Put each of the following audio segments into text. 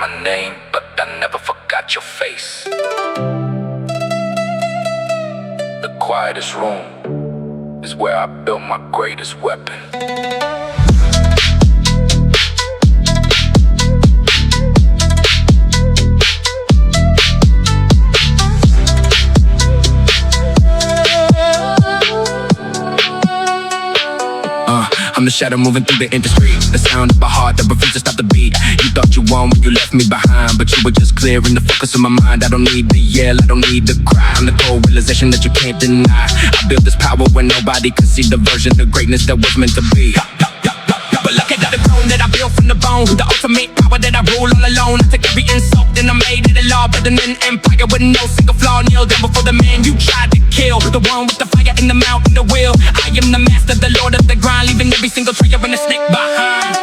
my name, but I never forgot your face. The quietest room is where I built my greatest weapon. I'm the shadow moving through the industry, the sound of a heart that refused to stop the beat. You thought you won when you left me behind, but you were just clearing the focus of my mind. I don't need to yell, I don't need to cry. I'm the cold realization that you can't deny. I built this power when nobody could see the version of greatness that was meant to be. But look at the throne that I built from the bone, the ultimate power that I rule all alone. I took every insult and I made it a law, building an empire with no single flaw. Kneel down before the man you tried to kill, the one with the fire in the mouth and the will. I am the master, the lord of the grind, leaving every single trigger and a snake behind.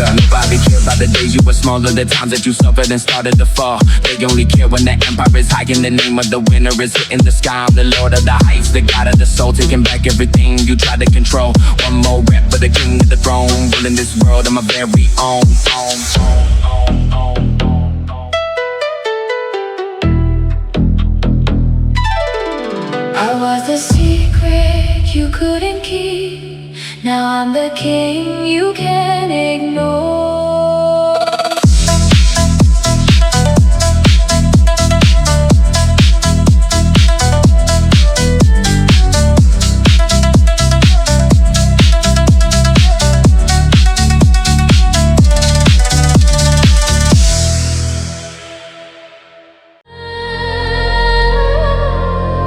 Nobody cared about the days you were smaller, the times that you suffered and started to fall. They only care when the empire is high and the name of the winner is hitting the sky. I'm the lord of the heights, the god of the soul, taking back everything you tried to control. One more rep for the king of the throne, ruling this world on my very own. I was the secret you couldn't keep. Now I'm the king you can't ignore.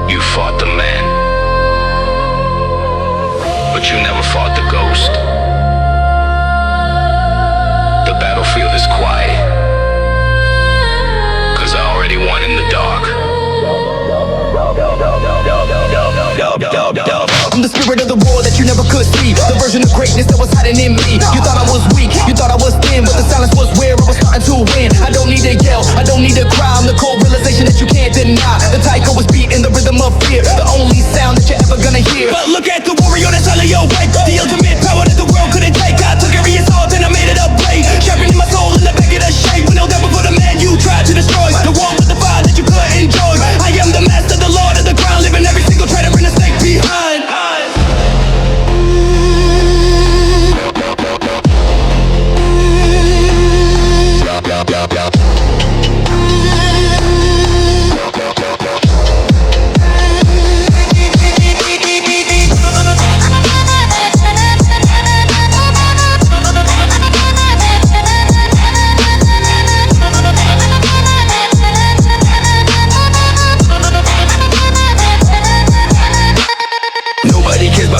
You fought the man, but you never fought the ghost. The battlefield is quiet, 'cause I already won in the dark. I'm the spirit of the war that you never could see, the version of greatness that was hiding in me. You thought I was weak, you thought I was thin, but the silence was where I was starting to win. I don't need to yell, I don't need to cry. I'm the cold realization that you can't deny. The tiger was beating the rhythm of fear, the only sound that you're ever gonna hear. But look at the warrior that's all of your weight, the ultimate power that the world couldn't take. I took every assault and I made it a blade, sharpening my soul in the back of the shade. When no doubt before the man you tried to destroy, the one with the fire that you couldn't enjoy. I am the master, the lord of the ground, living every single traitor and a snake behind.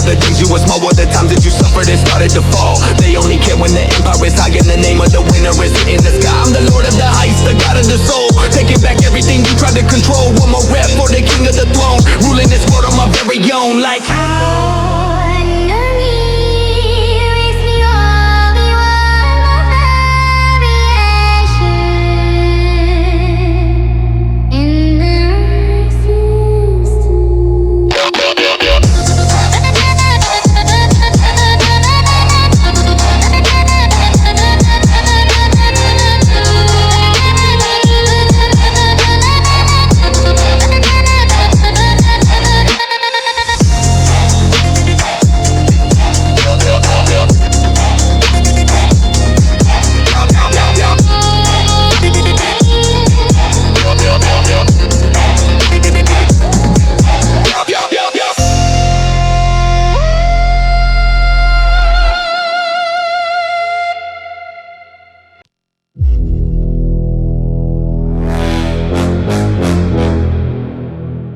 The days you were small were the times that you suffered and started to fall. They only care when the empire is high and the name of the winner is in the sky. I'm the lord of the heights, the god of the soul, taking back everything you tried to control. One more rep for the king of the throne, ruling this world on my very own. Like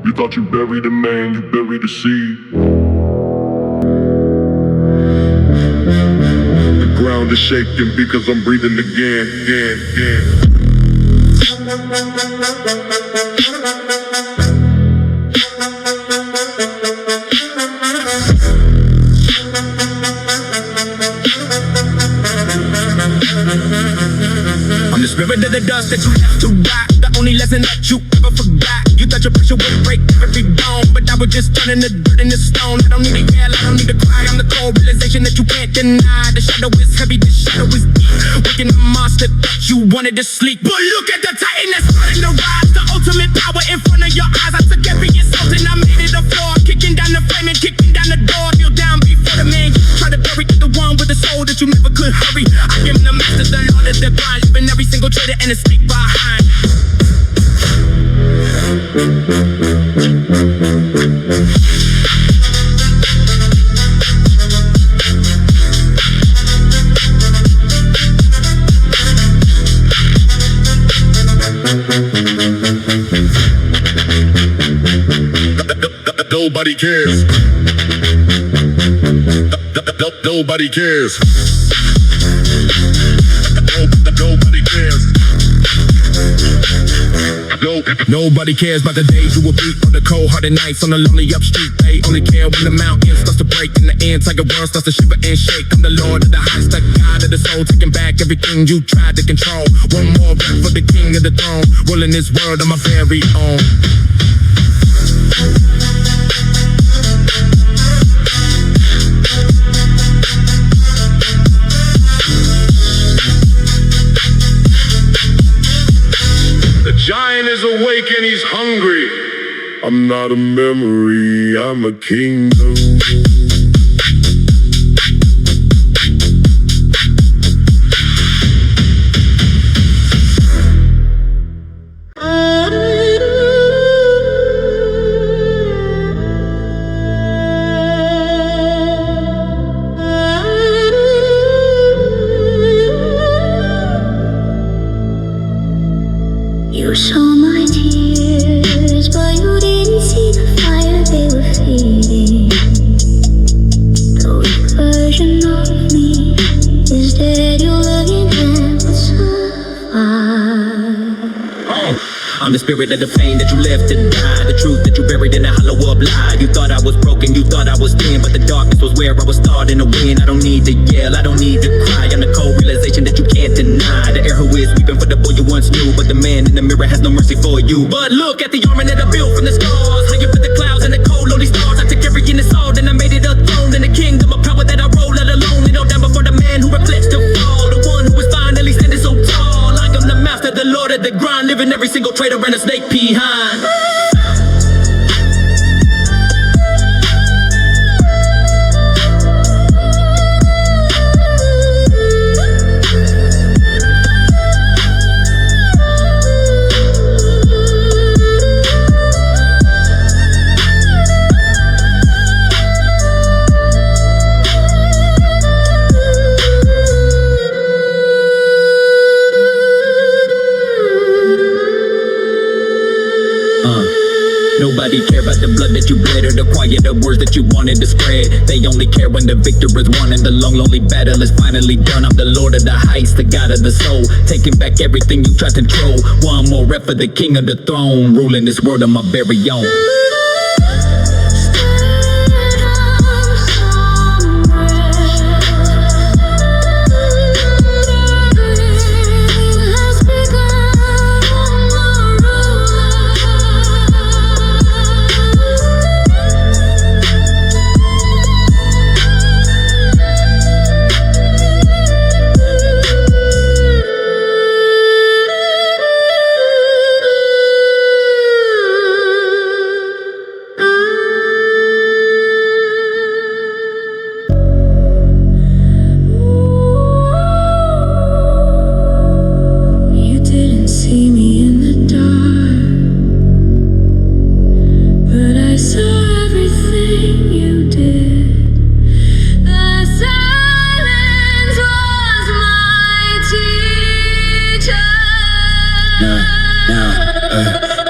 You thought you buried a man, you buried a seed. The ground is shaking because I'm breathing again. I'm the spirit of the dust that you left to rot. The only lesson that you ever forgot. You thought your pressure would break every bone, but I was just turning the dirt into stone. I don't need to yell, I don't need to cry. I'm the cold realization that you can't deny. The shadow is heavy, the shadow is deep. Waking the monster that you wanted to sleep. But look at the titan that's starting to rise. The ultimate power in front of your eyes. I took every insult and I made it a floor. Kicking down the frame and kicking down the door. Feel down before the man. You try to bury the one with the soul that you never could hurry. I am the master, the lord of the grind. Living every single traitor and a stick behind. Nobody cares. Nobody cares. Nobody cares. Nobody cares about the days you will beat on the cold-hearted nights on the lonely up street. They only care when the mountain starts to break and the entire world starts to shiver and shake. I'm the Lord of the heights, the God of the soul, taking back everything you tried to control. One more rap for the king of the throne, ruling this world on my very own. The giant is awake and he's hungry. I'm not a memory, I'm a kingdom. You saw my tears, but you didn't see the fire they were feeding. The weak version of me is dead, you're looking at what's survived. I'm the spirit of the pain that you left to die. The truth that you buried in a hollow up lie. You thought I was broken, you thought I was thin, but the darkness was where I was starting to win. I don't need to yell, I don't need to cry. I'm the cold realization that you can't deny. The air who is weeping for the boy you once knew, but the man in the mirror has no mercy for you. But look at the armor that I built from the scars. How you put the clouds and the cold lonely stars. I took every insult and I made it a throne. In the kingdom of power that I roll out alone. It all down before the man who reflects the fall. The one who is finally standing so tall. I am the master, the lord of the grind. Living every single traitor and a snake behind. Nobody care about the blood that you bled or the quiet of words that you wanted to spread. They only care when the victor is won and the long lonely battle is finally done. I'm the lord of the heights, the god of the soul, taking back everything you tried to control. One more rep for the king of the throne, ruling this world on my very own.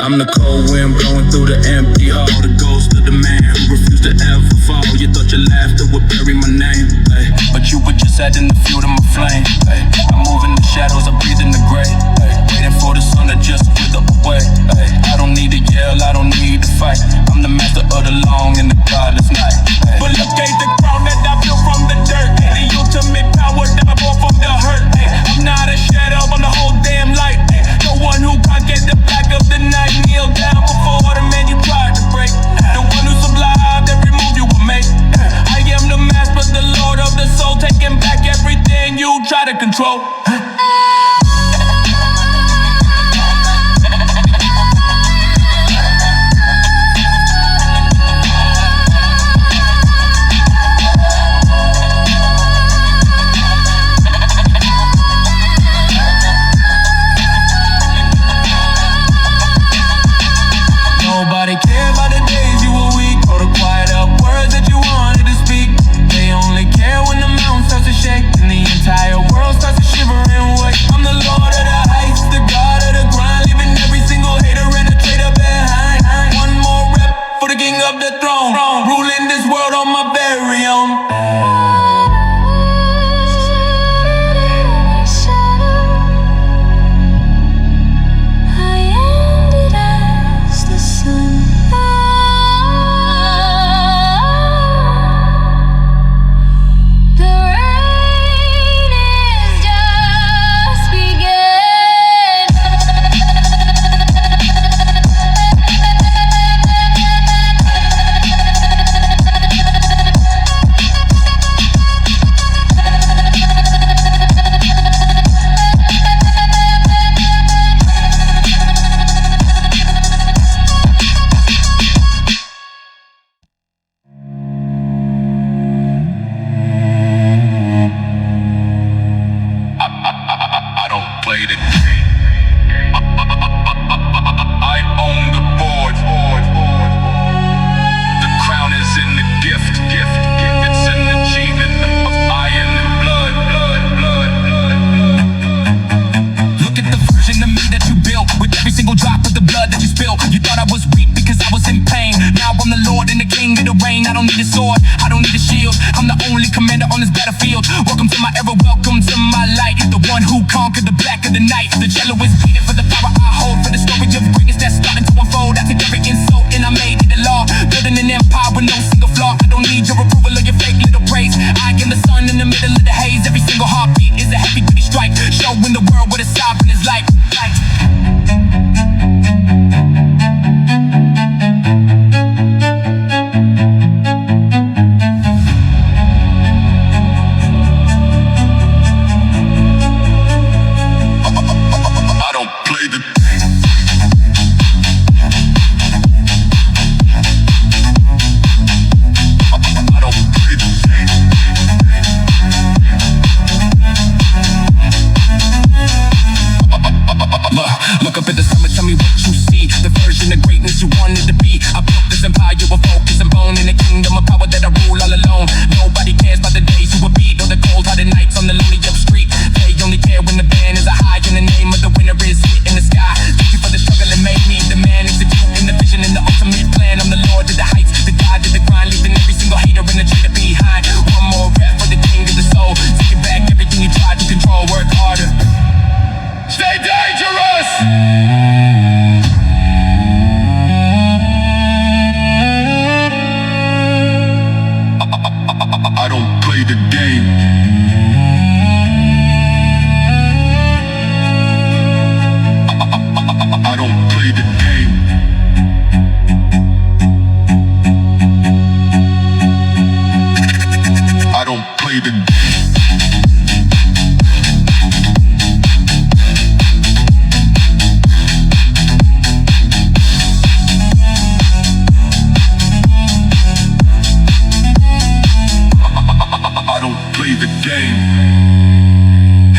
I'm the cold wind blowing through the empty hall, the ghost of the man who refused to ever fall. You thought your laughter would bury my name, ay, but you were just adding the fuel to my flame. Ay. I move in the shadows, I breathe in the gray, ay, waiting for the sun to wanna just wither away. Ay, I don't need to yell, I don't need to fight. I'm the master of the long and the godless night. Ay. But look at the crown that I built from the dirt. Ay, the ultimate power that I brought from the hurt. Ay, I'm not a shadow, I'm the whole damn light. Ay, the one who conquered the back of the night. Kneel down before the man you tried to break. The one who survived every move you would make. I am the master, the lord of the soul, taking back everything you try to control. Nobody cared about the days you were weak, or the quiet up words that you wanted to speak. They only care when the mountain starts to shake and the entire world starts to shiver and wake. I'm the lord of the heights, the god of the grind, leaving every single hater and a traitor behind. One more rep for the king of the throne, ruling this world on my very own.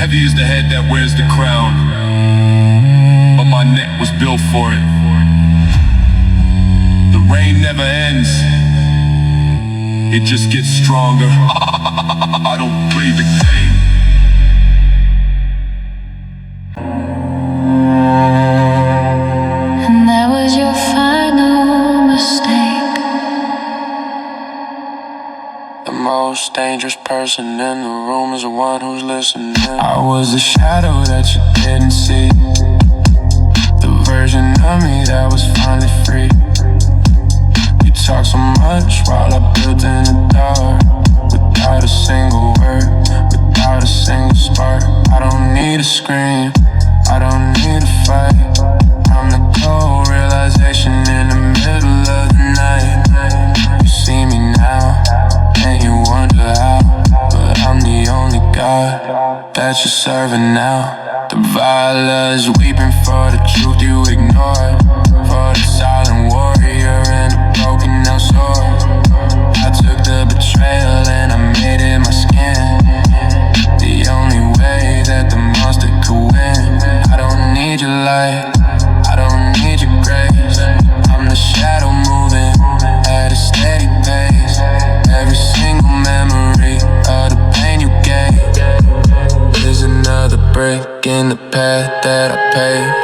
Heavy is the head that wears the crown, but my neck was built for it. The rain never ends, it just gets stronger. I don't play the game. And that was your final mistake. The most dangerous person in the room is the one who's listening. I was the shadow that you didn't see. version of me that was finally free. You talk so much while I build in the dark, without a single word, without a single spark. I don't need a scream, I don't need a fight. I'm the cold realization in the middle of the night. You see me now, and you wonder how, but I'm the only God that you're serving now. The violence weeping for the truth you ignored, for the silent warrior and the broken down sword. I took the betrayal and I made it my skin. The only way that the monster could win. I don't need your light, I don't need your grace. I'm the shadow moving at a steady pace. Every single memory of the pain you gave is another break in the path that I paved.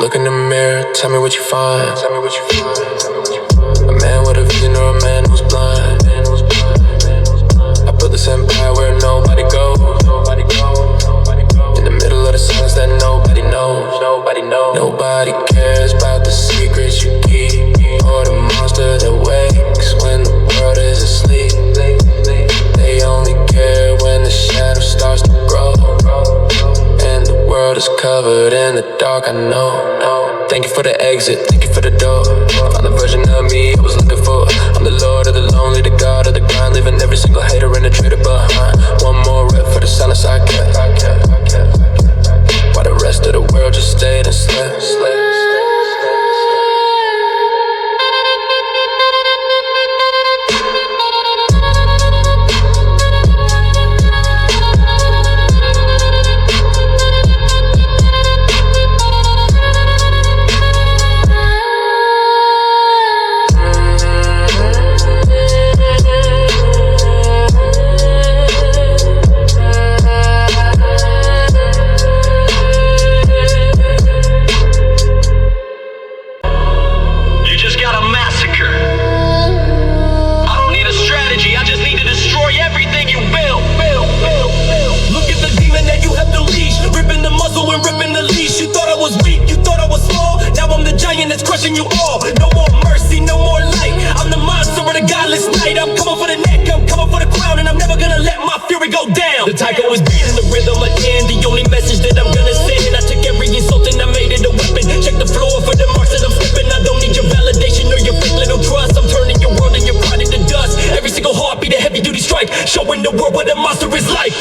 Look in the mirror, tell me what you find. Tell me what you find. A man with a vision or a man who's blind. I built this empire where nobody goes. In the middle of the silence that nobody knows. Nobody cares about the secrets you keep, or the monster that wakes when the world is asleep. They only care when the shadow starts to grow, and the world is covered in the dark, I know. Thank you for the exit, thank you for the door. I found the version of me I was looking for. I'm the lord of the lonely, the god of the grind, leaving every single hater and a traitor behind. One more rep for the silence I kept, while the rest of the world just stayed and slept. Showing the world what a monster is like.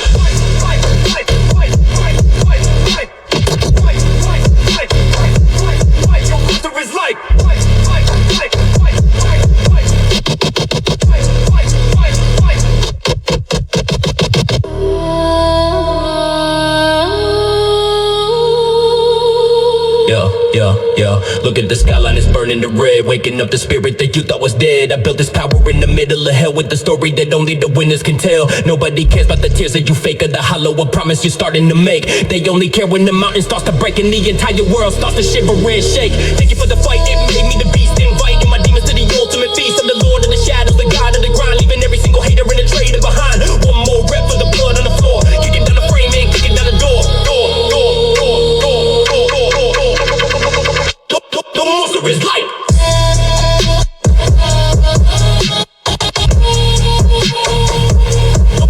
Yeah, look at the skyline, it's burning the red, waking up the spirit that you thought was dead. I built this power in the middle of hell with the story that only the winners can tell. Nobody cares about the tears that you fake or the hollow a promise you're starting to make. They only care when the mountain starts to break and the entire world starts to shiver and shake. Thank you for the fight, it made me the beast, inviting my demons to the ultimate feast. I'm the lord of the shadows, the god of the grind, leaving every single hater and a traitor behind. One more rep for the blood on the floor, kicking down the frame and kicking down the door. The monster is light.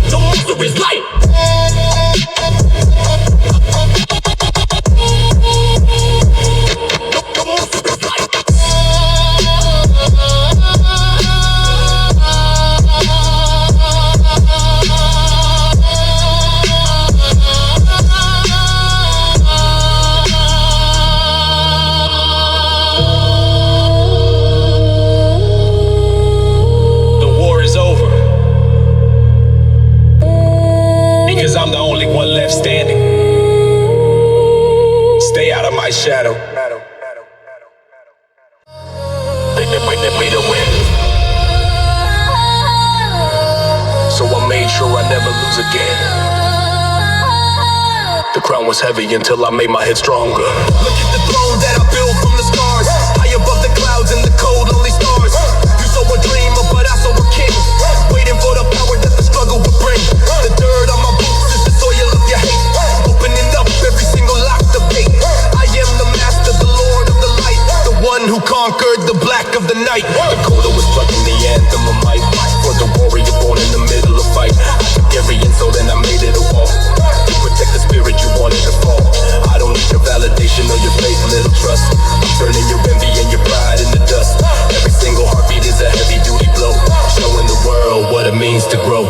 The monster is light. The monster is light. I'm the only one left standing. Stay out of my shadow. They never made a win, so I made sure I never lose again. The crown was heavy until I made my head stronger. Look at the throne that I built from the scars, high above the clouds and the cold, lonely stars. You saw a dreamer, but I saw a king, waiting for the power that the struggle would bring. The dirt on my boots is the soil of your hate, opening up every single locked up gate. I am the master, the lord of the light, the one who conquered the black of the night. The coda was plugging the anthem of might, for the warrior born in the middle of fight. I took every insult and I made it a wall, to protect the spirit you wanted to fall. I don't need your validation or your faith, little trust. I'm turning your envy and your pride into dust. Every single heartbeat is a heavy duty blow, showing the world what it means to grow.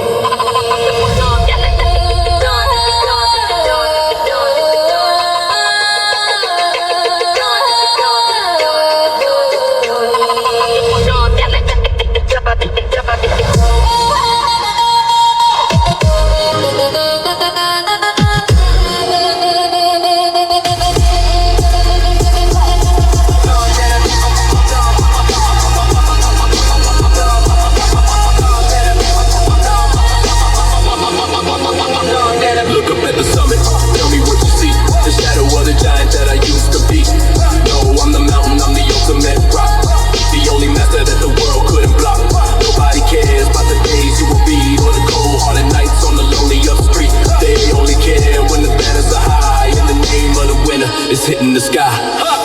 Hitting the sky.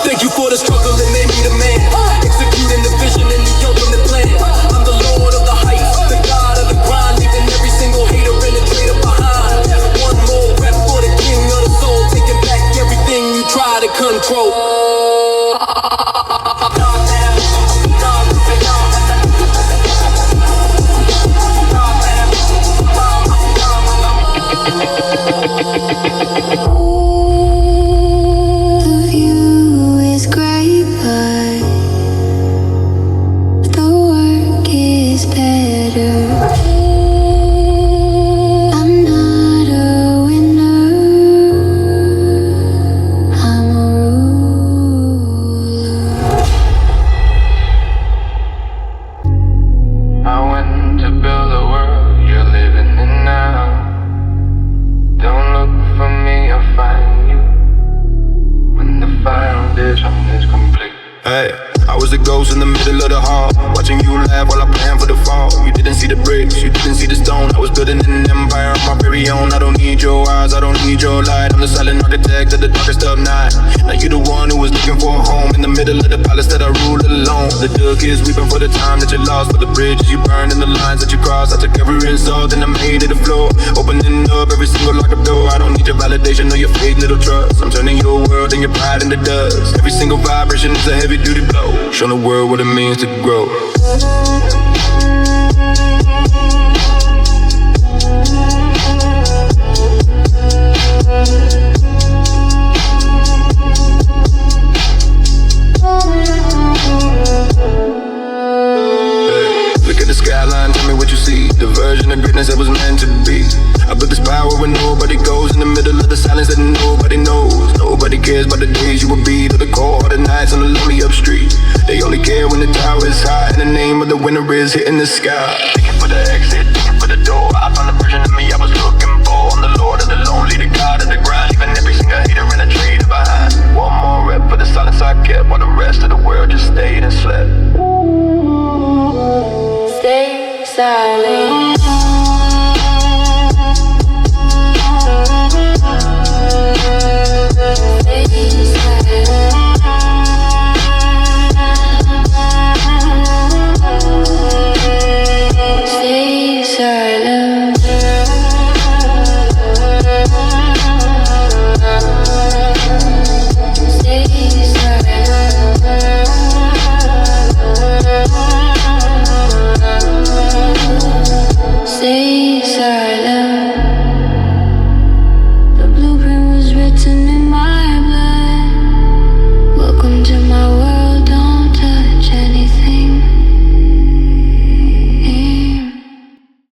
Thank you for the struggle that made me the man, executing the vision and the ultimate plan. I'm the lord of the heights, the god of the grind, leaving every single hater and a traitor behind. One more rep for the king of the soul, taking back everything you try to control. I was the ghost in the middle of the hall, watching you laugh while I plan for the fall. You didn't see the bricks, you didn't see the stone. I was building an empire on my very own. I don't need your eyes, I don't need your light. I'm the silent architect of the darkest of night. Now you the one who was looking for a home in the middle of the palace that I rule alone. The duck is weeping for the time that you lost, for the bridges you burned and the lines that you crossed. I took every insult and I made it a floor, opening up every single locked up door. I don't need your validation or your fake little trust. I'm turning your world and your pride into dust. Every single vibration is a heavy duty blow, showing the world what it means to grow. Look at the skyline, tell me what you see. The version of greatness that was meant to be. I built this power where nobody goes, in the middle of the silence that nobody knows. Nobody cares about the days you will be, or the cold, or the nights on the lonely up street. They only care when the tower is high and the name of the winner is hitting the sky. Looking for the exit, looking for the door. I found the version of me I was looking for. I'm the lord of the lonely, the god of the grind, leaving every single hater and a traitor behind. One more rep for the silence I kept, while the rest of the world just stayed and slept. Stay silent. Stay silent.